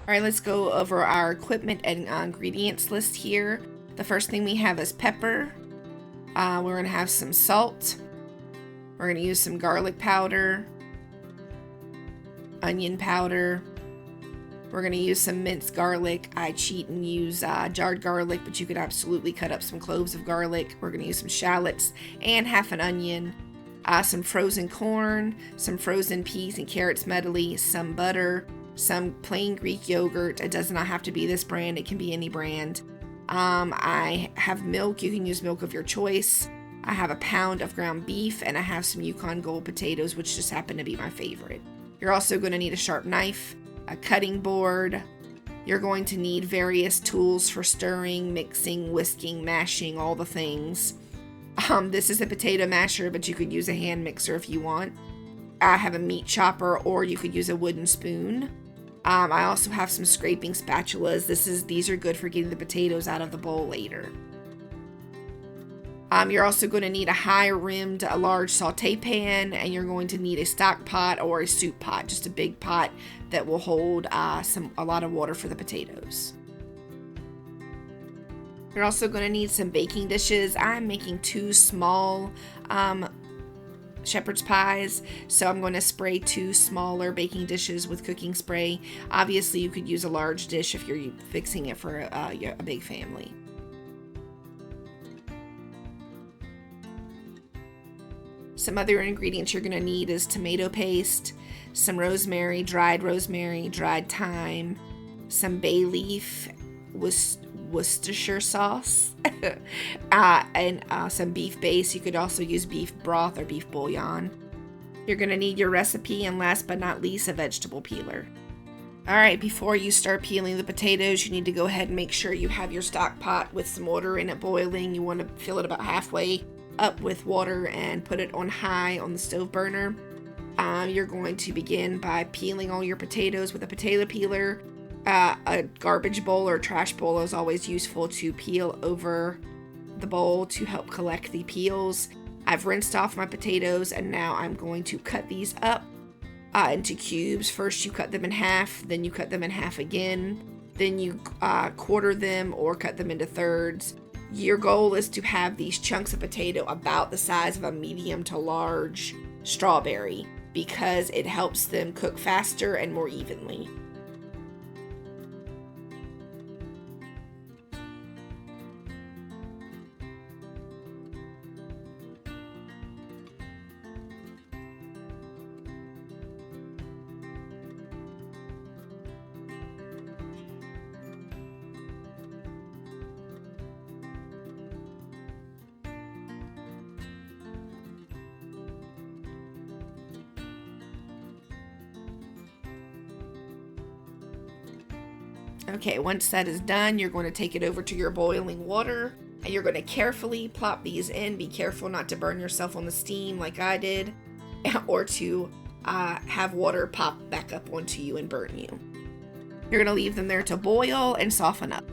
All right, let's go over our equipment and ingredients list here. The first thing we have is pepper. We're going to have some salt. We're going to use some garlic powder, onion powder. We're going to use some minced garlic. I cheat and use jarred garlic, but you could absolutely cut up some cloves of garlic. We're going to use some shallots and half an onion, some frozen corn, some frozen peas and carrots medley, some butter, some plain Greek yogurt. It does not have to be this brand. It can be any brand. I have milk. You can use milk of your choice. I have a pound of ground beef, and I have some Yukon Gold potatoes, which just happen to be my favorite. You're also going to need a sharp knife, a cutting board. You're going to need various tools for stirring, mixing, whisking, mashing, all the things. This is a potato masher, but you could use a hand mixer if you want. I have a meat chopper, or you could use a wooden spoon. I also have some scraping spatulas. These are good for getting the potatoes out of the bowl later. You're also going to need a high-rimmed, a large saute pan, and you're going to need a stock pot or a soup pot, just a big pot that will hold a lot of water for the potatoes. You're also going to need some baking dishes. I'm making 2 small shepherd's pies, so I'm going to spray 2 smaller baking dishes with cooking spray. Obviously, you could use a large dish if you're fixing it for a big family. Some other ingredients you're going to need is tomato paste, some rosemary, dried thyme, some bay leaf, Worcestershire sauce, and some beef base. You could also use beef broth or beef bouillon. You're going to need your recipe, and last but not least, a vegetable peeler. Alright, before you start peeling the potatoes, you need to go ahead and make sure you have your stock pot with some water in it boiling. You want to fill it about halfway up with water and put it on high on the stove burner. You're going to begin by peeling all your potatoes with a potato peeler. A garbage bowl or trash bowl is always useful to peel over the bowl to help collect the peels. I've rinsed off my potatoes, and now I'm going to cut these up into cubes. First you cut them in half, then you cut them in half again, then you quarter them or cut them into thirds. Your goal is to have these chunks of potato about the size of a medium to large strawberry, because it helps them cook faster and more evenly. Okay, once that is done, you're going to take it over to your boiling water, and you're going to carefully plop these in. Be careful not to burn yourself on the steam like I did, or to have water pop back up onto you and burn you. You're going to leave them there to boil and soften up.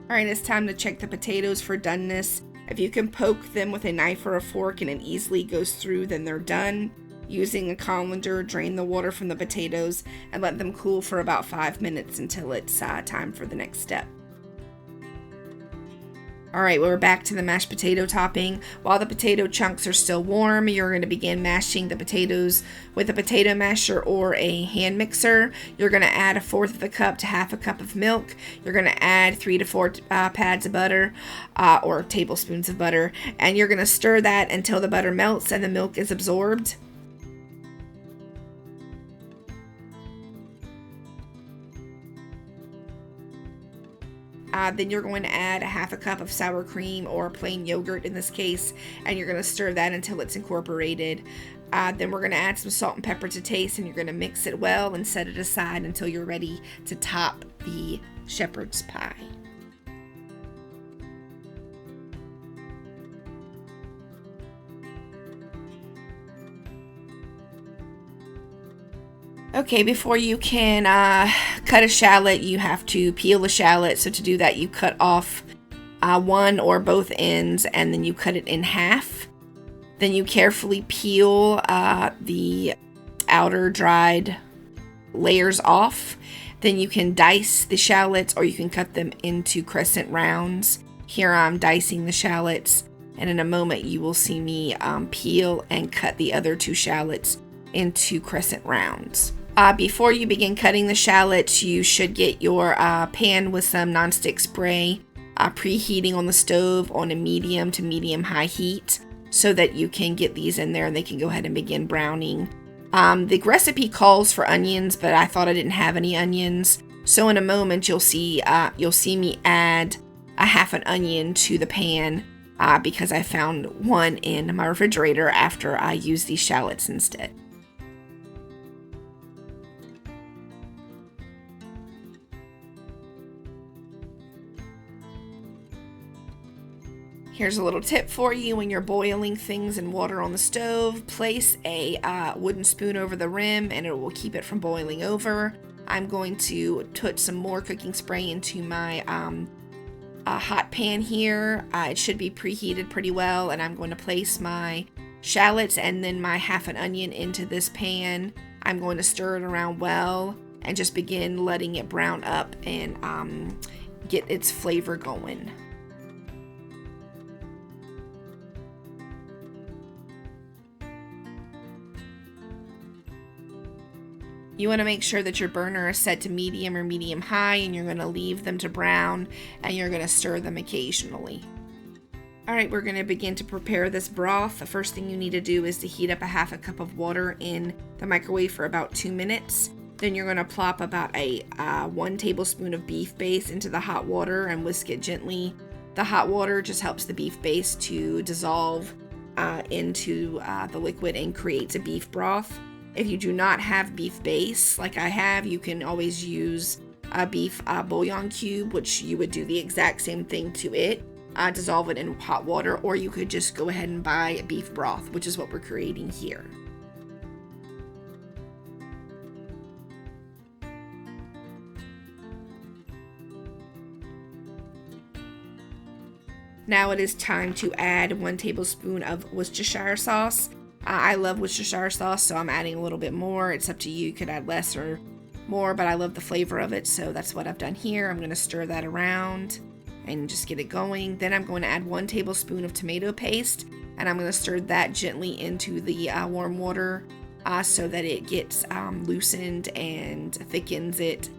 Alright, it's time to check the potatoes for doneness. If you can poke them with a knife or a fork and it easily goes through, then they're done. Using a colander, drain the water from the potatoes and let them cool for about 5 minutes until it's time for the next step. Alright, we're back to the mashed potato topping. While the potato chunks are still warm, you're going to begin mashing the potatoes with a potato masher or a hand mixer. You're going to add 1/4 of a cup to 1/2 a cup of milk. You're going to add 3 to 4 pads of butter or tablespoons of butter, and you're going to stir that until the butter melts and the milk is absorbed. Then you're going to add 1/2 a cup of sour cream or plain yogurt in this case, and you're going to stir that until it's incorporated. Then we're going to add some salt and pepper to taste, and you're going to mix it well and set it aside until you're ready to top the shepherd's pie. Okay, before you can cut a shallot, you have to peel the shallot. So to do that, you cut off one or both ends, and then you cut it in half. Then you carefully peel the outer dried layers off. Then you can dice the shallots, or you can cut them into crescent rounds. Here I'm dicing the shallots, and in a moment you will see me peel and cut the other 2 shallots into crescent rounds. Before you begin cutting the shallots, you should get your pan with some nonstick spray preheating on the stove on a medium to medium high heat, so that you can get these in there and they can go ahead and begin browning. The recipe calls for onions, but I thought I didn't have any onions. So in a moment you'll see me add a half an onion to the pan because I found one in my refrigerator after I used these shallots instead. Here's a little tip for you. When you're boiling things in water on the stove, place a wooden spoon over the rim and it will keep it from boiling over. I'm going to put some more cooking spray into my hot pan here. It should be preheated pretty well, and I'm going to place my shallots and then my half an onion into this pan. I'm going to stir it around well and just begin letting it brown up and get its flavor going. You want to make sure that your burner is set to medium or medium high, and you're going to leave them to brown, and you're going to stir them occasionally. Alright, we're going to begin to prepare this broth. The first thing you need to do is to heat up a half a cup of water in the microwave for about 2 minutes. Then you're going to plop about a 1 tablespoon of beef base into the hot water and whisk it gently. The hot water just helps the beef base to dissolve into the liquid and creates a beef broth. If you do not have beef base like I have, you can always use a beef bouillon cube, which you would do the exact same thing to it. Dissolve it in hot water, or you could just go ahead and buy beef broth, which is what we're creating here. Now it is time to add 1 tablespoon of Worcestershire sauce. I love Worcestershire sauce, so I'm adding a little bit more. It's up to you. You could add less or more, but I love the flavor of it, so that's what I've done here. I'm going to stir that around and just get it going. Then I'm going to add 1 tablespoon of tomato paste, and I'm going to stir that gently into the warm water so that it gets loosened and thickens it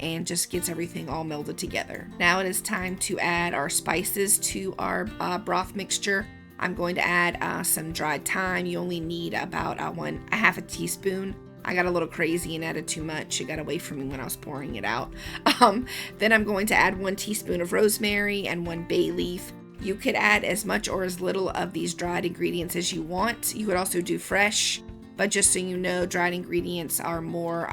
and just gets everything all melded together. Now it is time to add our spices to our broth mixture. I'm going to add some dried thyme. You only need about a half a teaspoon. I got a little crazy and added too much. It got away from me when I was pouring it out. Then I'm going to add 1 teaspoon of rosemary and 1 bay leaf. You could add as much or as little of these dried ingredients as you want. You could also do fresh, but just so you know, dried ingredients are more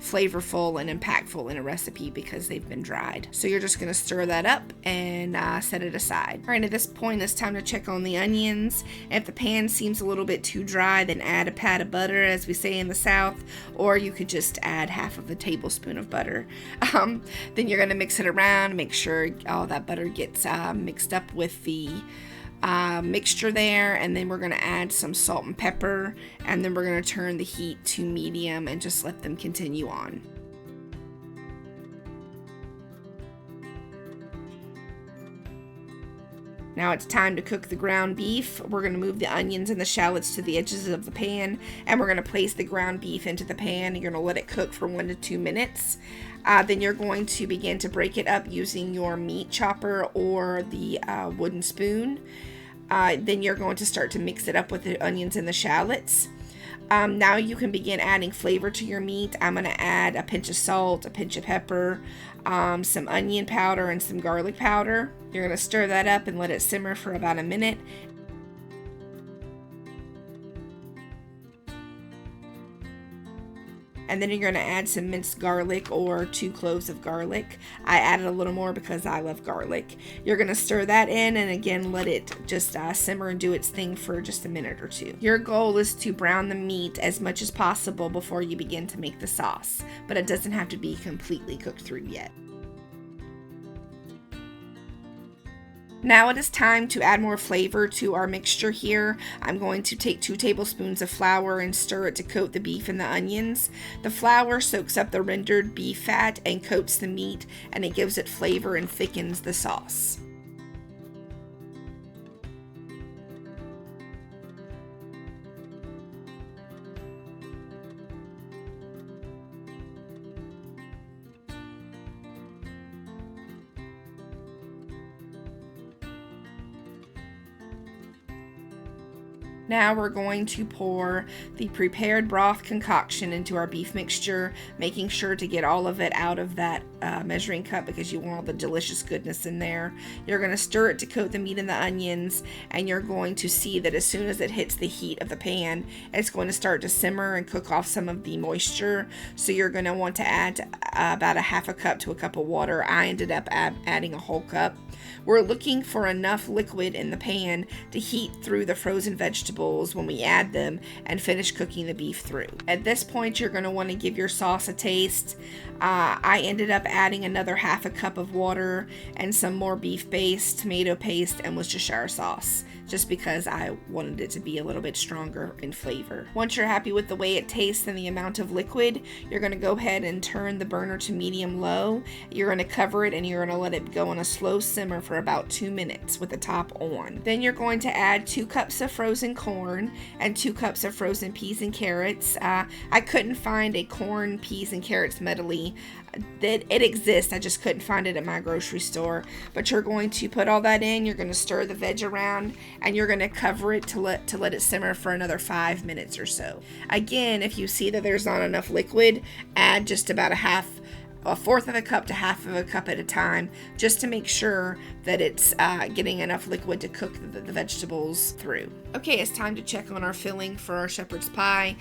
flavorful and impactful in a recipe because they've been dried. So you're just going to stir that up and set it aside. All right, at this point it's time to check on the onions. If the pan seems a little bit too dry, then add a pat of butter, as we say in the South, or you could just add half of a tablespoon of butter. Then you're going to mix it around, make sure all that butter gets mixed up with the mixture there, and then we're going to add some salt and pepper, and then we're going to turn the heat to medium and just let them continue on. Now it's time to cook the ground beef. We're going to move the onions and the shallots to the edges of the pan, and we're going to place the ground beef into the pan. You're going to let it cook for 1 to 2 minutes. Then you're going to begin to break it up using your meat chopper or the wooden spoon. Then you're going to start to mix it up with the onions and the shallots. Now you can begin adding flavor to your meat. I'm going to add a pinch of salt, a pinch of pepper, some onion powder, and some garlic powder. You're going to stir that up and let it simmer for about a minute. And then you're going to add some minced garlic or 2 cloves of garlic. I added a little more because I love garlic. You're going to stir that in and again let it just simmer and do its thing for just a minute or 2. Your goal is to brown the meat as much as possible before you begin to make the sauce, but it doesn't have to be completely cooked through yet. Now it is time to add more flavor to our mixture here. I'm going to take 2 tablespoons of flour and stir it to coat the beef and the onions. The flour soaks up the rendered beef fat and coats the meat, and it gives it flavor and thickens the sauce. Now we're going to pour the prepared broth concoction into our beef mixture, making sure to get all of it out of that measuring cup because you want all the delicious goodness in there. You're going to stir it to coat the meat and the onions, and you're going to see that as soon as it hits the heat of the pan, it's going to start to simmer and cook off some of the moisture. So you're going to want to add about a half a cup to a cup of water. I ended up adding a whole cup. We're looking for enough liquid in the pan to heat through the frozen vegetables when we add them and finish cooking the beef through. At this point, you're going to want to give your sauce a taste. I ended up adding another half a cup of water and some more beef base, tomato paste, and Worcestershire sauce, just because I wanted it to be a little bit stronger in flavor. Once you're happy with the way it tastes and the amount of liquid, you're going to go ahead and turn the burner to medium-low. You're going to cover it and you're going to let it go on a slow simmer for about 2 minutes with the top on. Then you're going to add 2 cups of frozen corn and 2 cups of frozen peas and carrots. I couldn't find a corn, peas, and carrots medley. It exists, I just couldn't find it at my grocery store. But you're going to put all that in, you're going to stir the veg around, and you're going to cover it to let it simmer for another 5 minutes or so. Again, if you see that there's not enough liquid, add just about a fourth of a cup to half of a cup at a time, just to make sure that it's getting enough liquid to cook the vegetables through. Okay, it's time to check on our filling for our shepherd's pie.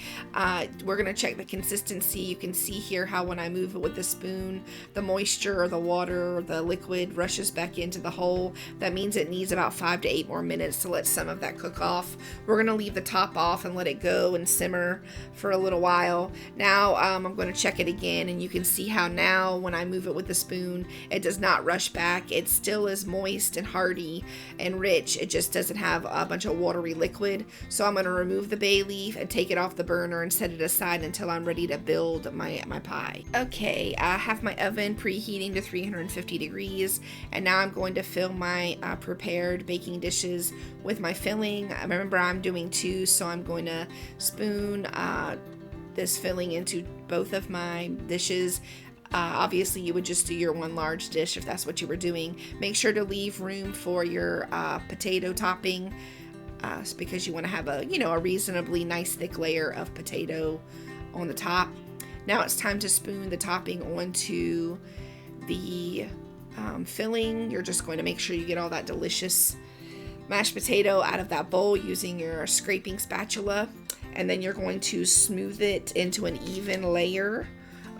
We're going to check the consistency. You can see here how when I move it with the spoon, the moisture or the water or the liquid rushes back into the hole. That means it needs about 5 to 8 more minutes to let some of that cook off. We're going to leave the top off and let it go and simmer for a little while. Now I'm going to check it again, and you can see how now when I move it with the spoon, it does not rush back. It still is moist and hearty and rich. It just doesn't have a bunch of watery liquid. So I'm going to remove the bay leaf and take it off the burner and set it aside until I'm ready to build my pie. Okay, I have my oven preheating to 350 degrees, and now I'm going to fill my prepared baking dishes with my filling. Remember, I'm doing 2, so I'm going to spoon this filling into both of my dishes. Obviously, you would just do your one large dish if that's what you were doing. Make sure to leave room for your potato topping, because you want to have a reasonably nice thick layer of potato on the top. Now it's time to spoon the topping onto the filling. You're just going to make sure you get all that delicious mashed potato out of that bowl using your scraping spatula, and then you're going to smooth it into an even layer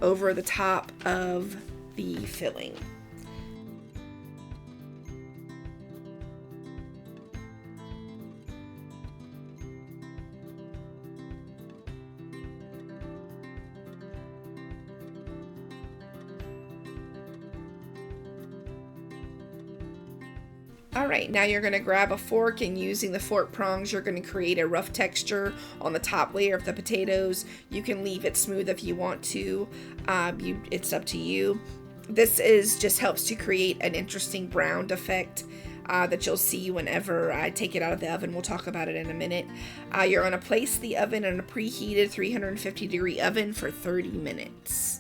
over the top of the filling. Alright, now you're going to grab a fork, and using the fork prongs, you're going to create a rough texture on the top layer of the potatoes. You can leave it smooth if you want to. It's up to you. This just helps to create an interesting browned effect that you'll see whenever I take it out of the oven. We'll talk about it in a minute. You're going to place the oven in a preheated 350 degree oven for 30 minutes.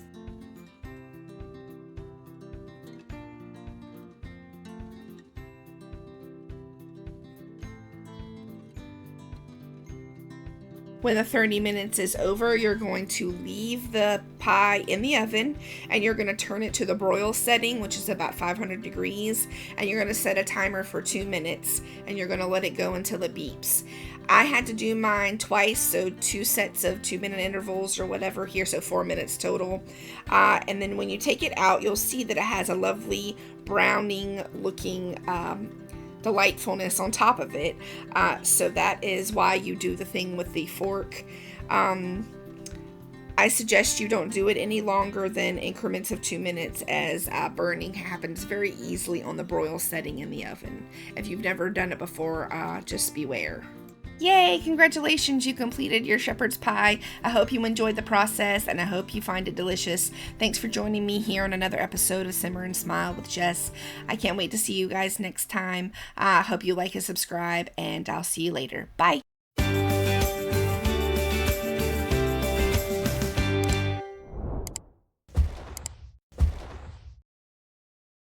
When the 30 minutes is over, you're going to leave the pie in the oven, and you're going to turn it to the broil setting, which is about 500 degrees, and you're going to set a timer for 2 minutes, and you're going to let it go until it beeps. I had to do mine twice, so 2 sets of 2-minute intervals or whatever here, so 4 minutes total. And then when you take it out, you'll see that it has a lovely browning looking delightfulness on top of it. So that is why you do the thing with the fork. I suggest you don't do it any longer than increments of 2 minutes, as burning happens very easily on the broil setting in the oven. If you've never done it before, just beware. Yay! Congratulations, you completed your shepherd's pie. I hope you enjoyed the process, and I hope you find it delicious. Thanks for joining me here on another episode of Simmer and Smile with Jess. I can't wait to see you guys next time. I hope you like and subscribe, and I'll see you later. Bye!